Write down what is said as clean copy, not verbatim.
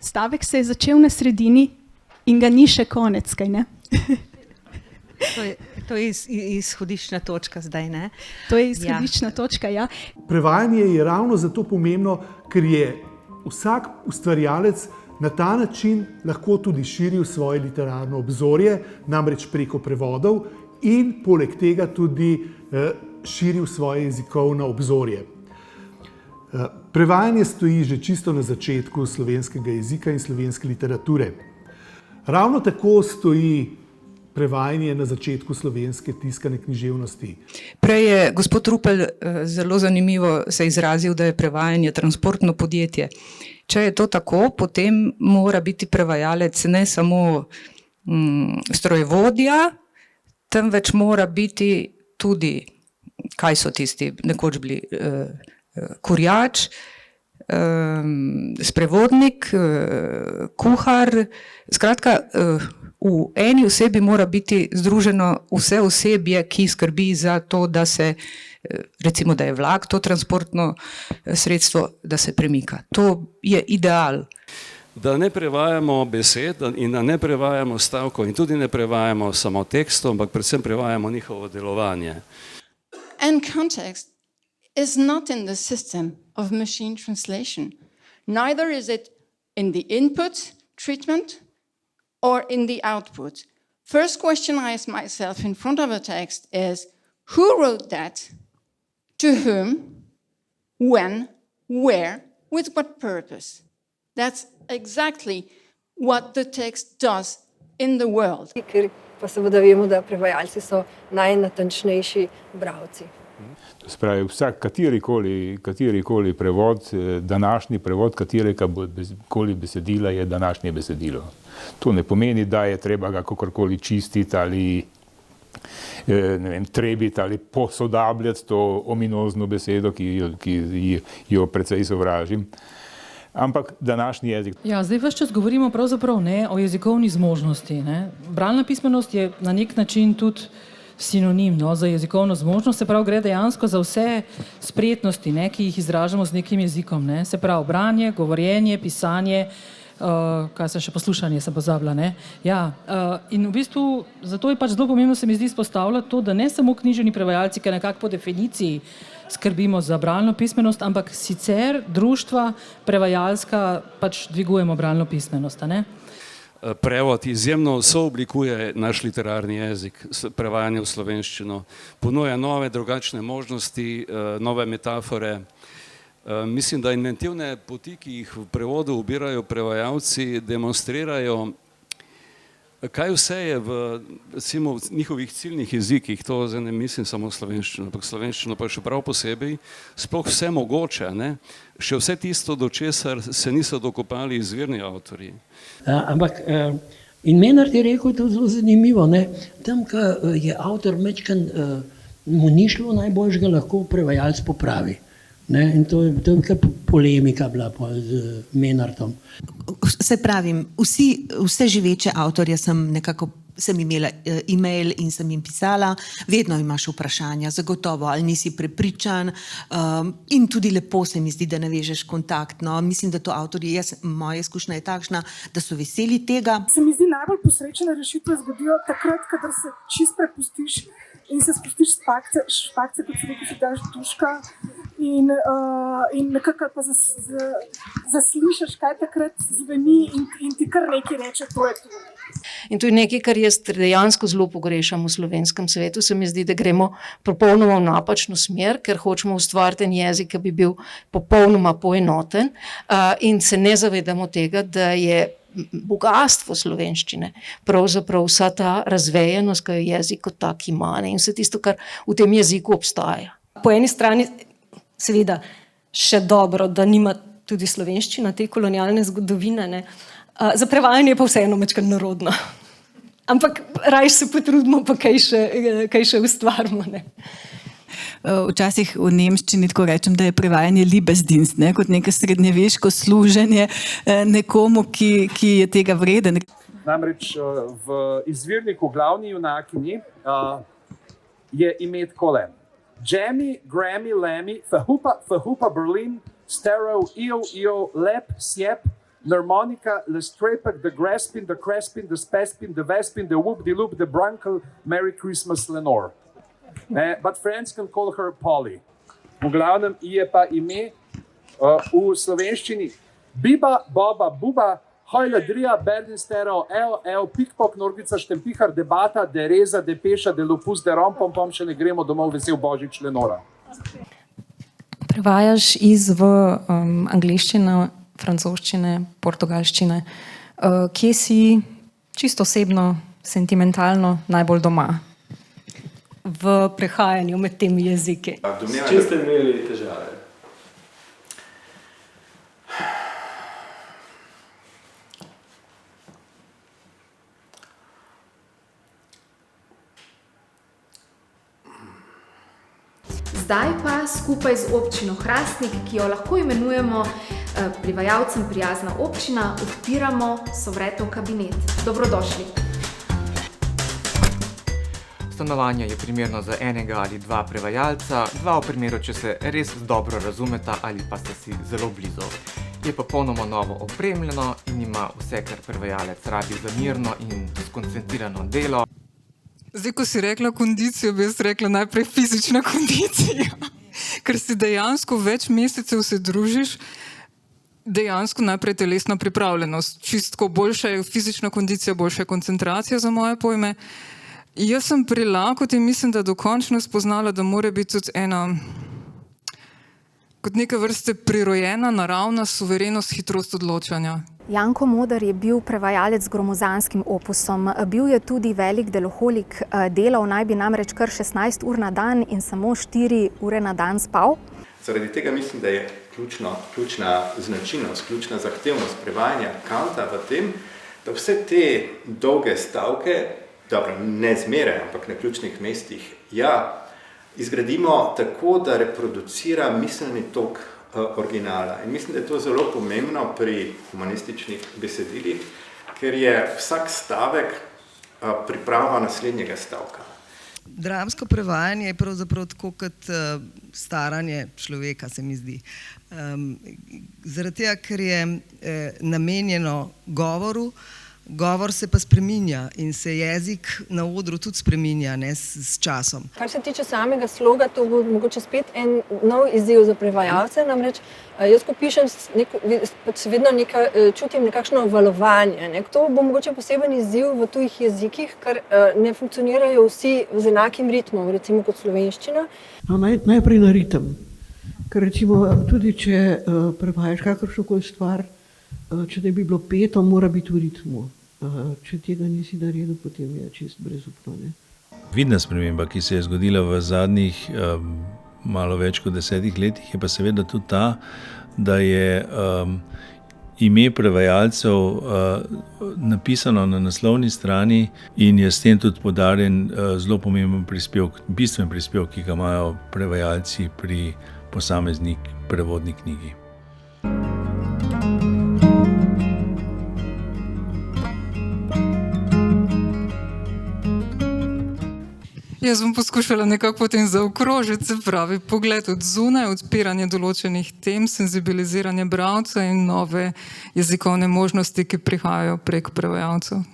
stavek se je začel na sredini in ga ni še konec, kaj ne? To je izhodiščna točka zdaj, ne? To je izhodiščna točka, ja. Prevajanje je ravno zato pomembno, ker je vsak ustvarjalec na ta način lahko tudi širil svoje literarno obzorje, namreč preko prevodov in poleg tega tudi širil svoje jezikovno obzorje. Prevajanje stoji že čisto na začetku slovenskega jezika in slovenske literature. Ravno tako stoji prevajanje na začetku slovenske tiskane književnosti. Prej je gospod Rupel zelo zanimivo se izrazil, da je prevajanje transportno podjetje. Če je to tako, potem mora biti prevajalec ne samo strojevodja, temveč mora biti tudi, kaj so tisti, nekoč bili kurjač, sprevodnik, kuhar, skratka, v eni osebi mora biti združeno vse osebje, ki skrbi za to, da se, recimo, da je vlak to transportno sredstvo, da se premika. To je ideal. Da ne prevajamo besed in da ne prevajamo stavkov in tudi ne prevajamo samo tekstov, ampak predvsem prevajamo njihovo delovanje. And context is not in the system of machine translation. Neither is it in the input treatment or in the output. First question I ask myself in front of a text is, who wrote that? To whom? When? Where? With what purpose? That's exactly what the text does in the world. Ker pa seveda vemo, da prevajalci so najnatančnejši bralci. Spravi, vsak katerikoli prevod, današnji prevod katerekoli besedila je današnje besedilo. To ne pomeni, da je treba ga kakorkoli čistiti ali trebiti ali posodabljati to ominozno besedo, ki jo precej sovražim. Ampak današnji jezik. Ja, zdaj ves čas govorimo pravzaprav ne o jezikovni zmožnosti. Ne. Bralna pismenost je na nek način tudi sinonim za jezikovno zmožnost, se pravi, gre dejansko za vse spretnosti, ne, ki jih izražamo z nekim jezikom. Ne. Se pravi, branje, govorjenje, pisanje, kaj se še poslušanje se pozabila. Ne. Ja, in v bistvu zato je pač zelo pomembno se mi zdi izpostavljati to, da ne samo književni prevajalci, ki nekako po definiciji skrbimo za bralno pismenost, ampak sicer društva prevajalska pač dvigujemo bralno pismenost, ne? Prevod izjemno sooblikuje naš literarni jezik, prevajanje v slovenščino, ponuja nove, drugačne možnosti, nove metafore. Mislim, da inventivne poti, ki jih v prevodu ubirajo prevajalci, demonstrirajo, kaj vse je v, recimo, njihovih ciljnih jezikih, to zdaj ne mislim samo slovenščino, ampak slovenščino pa še prav posebej, sploh vse mogoče, ne? Še vse tisto, do česar se niso dokopali izvirni avtorji. Ampak in Menard je rekel, to je zelo zanimivo, ne? Tam, ko je avtor mečkan, mu ni šlo najboljšega, lahko prevajalec popravi. Ne? In to je kar polemika bila z Menardom. Se pravim, vse živeče avtorje sem imela e-mail in sem jim pisala, vedno imaš vprašanja, zagotovo, ali nisi prepričan, in tudi lepo se mi zdi, da navežeš kontakt. No, mislim, da to avtorji, moja izkušnja je takšna, da so veseli tega. Se mi zdi najbolj posrečene rešitve zgodijo takrat, kadar se čist prepustiš in se spustiš špakce, kot se rekel, si daš duška in nekako pa zaslišaš, kaj takrat zveni in ti kar nekaj reče, to je to. In to je nekaj, kar jaz dejansko zelo pogrešam v slovenskem svetu. Se mi zdi, da gremo popolnoma v napačno smer, ker hočemo ustvariti en jezik, ki bi bil popolnoma poenoten, in se ne zavedamo tega, da je bogatstvo slovenščine pravzaprav vsa ta razvejenost, ki jo jezik kot tak ima, in vse tisto, kar v tem jeziku obstaja. Po eni strani seveda še dobro, da nima tudi slovenščina te kolonialne zgodovine, ne. Za prevajanje pa vseeno majčkeno narodno. Ampak raje se potrudimo, pa kaj še ustvarimo, ne. Včasih v nemščini tako rečem, da je prevajanje Liebesdienst, ne, kot neko srednjeveško služenje nekomu, ki je tega vreden. Namreč v izvirniku glavni junakinji je ime takole: Jamie, Grammy, Lemmy, Fahupa, Berlin, Stero, Io, Lep, Sjep, L'harmonica, l'strepek, the grasping, the cresping, the spesping, the vesping, the whoop-de-loop, the brunkle, Merry Christmas, Lenore. But friends can call her Polly. V glavnem je pa ime v slovenščini Biba, Boba, Buba, Hojla, Drija, Berlin, Stereo, Pikpok, Norgica, Štempihar, Debata, Dereza, Depeša, Delopus, Derom, Pom, še ne gremo domov, vesel Božič, Lenora. Prevajaš iz angleščine, francoščine, portugalščine. Kje si čisto osebno, sentimentalno najbolj doma? V prehajanju med temi jeziki. S čim ste imeli težave? Zdaj pa skupaj z občino Hrastnik, ki jo lahko imenujemo prevajalcem prijazna občina, odpiramo Sovretov kabinet. Dobrodošli. Stanovanje je primerno za enega ali dva prevajalca, dva v primeru, če se res dobro razumeta ali pa sta si zelo blizu. Je popolnoma novo opremljeno in ima vse, kar prevajalec rabi za mirno in skoncentrirano delo. Zdaj, ko si rekla kondicijo, bi jaz rekla najprej fizična kondicija. Ker si dejansko več mesecev se družiš, dejansko najprej telesna pripravljenost. Čistko boljša je fizična kondicija, boljša je koncentracija za moje pojme. Jaz sem pri lakoti in mislim, da dokončno spoznala, da mora biti tudi ena kot neke vrste prirojena, naravna suverenost, hitrost odločanja. Janko Moder je bil prevajalec z gromozanskim opusom. Bil je tudi velik deloholik, delal naj bi namreč kar 16 ur na dan in samo 4 ure na dan spal. Zaradi tega mislim, da je ključna značilnost, ključna zahtevnost prevajanja Kanta v tem, da vse te dolge stavke, dobro, ne zmeraj, ampak na ključnih mestih, izgradimo tako, da reproducira miselni tok originala. In mislim, da je to zelo pomembno pri humanističnih besedilih, ker je vsak stavek priprava naslednjega stavka. Dramsko prevajanje je pravzaprav tako kot staranje človeka, se mi zdi. Zaradi tega, ker je namenjeno govoru, govor se pa spreminja in se jezik na odru tudi spreminja, ne, s časom. Kar se tiče samega sloga, to bo mogoče spet en nov izziv za prevajalce, namreč jaz, ko pišem, vedno čutim nekakšno valovanje. To bo mogoče poseben izziv v tujih jezikih, ker ne funkcionirajo vsi z enakim ritmom, recimo kot slovenščina. Najprej na ritem, ker recimo tudi, če prevajaš kakršnokoli stvar, če ne bi bilo peto, mora biti v ritmu. Če tega nisi naredil, potem je čist brezupno. Vidna sprememba, ki se je zgodila v zadnjih malo več kot 10 letih, je pa seveda tudi ta, da je ime prevajalcev napisano na naslovni strani in je s tem tudi podarjen zelo pomemben prispevek, bistven prispevek, ki ga imajo prevajalci pri posamezni prevodni knjigi. Jaz bom poskušala nekako potem zaokrožiti, se pravi, pogled od zunaj, odpiranje določenih tem, senzibiliziranje bralca in nove jezikovne možnosti, ki prihajajo prek prevajalcev.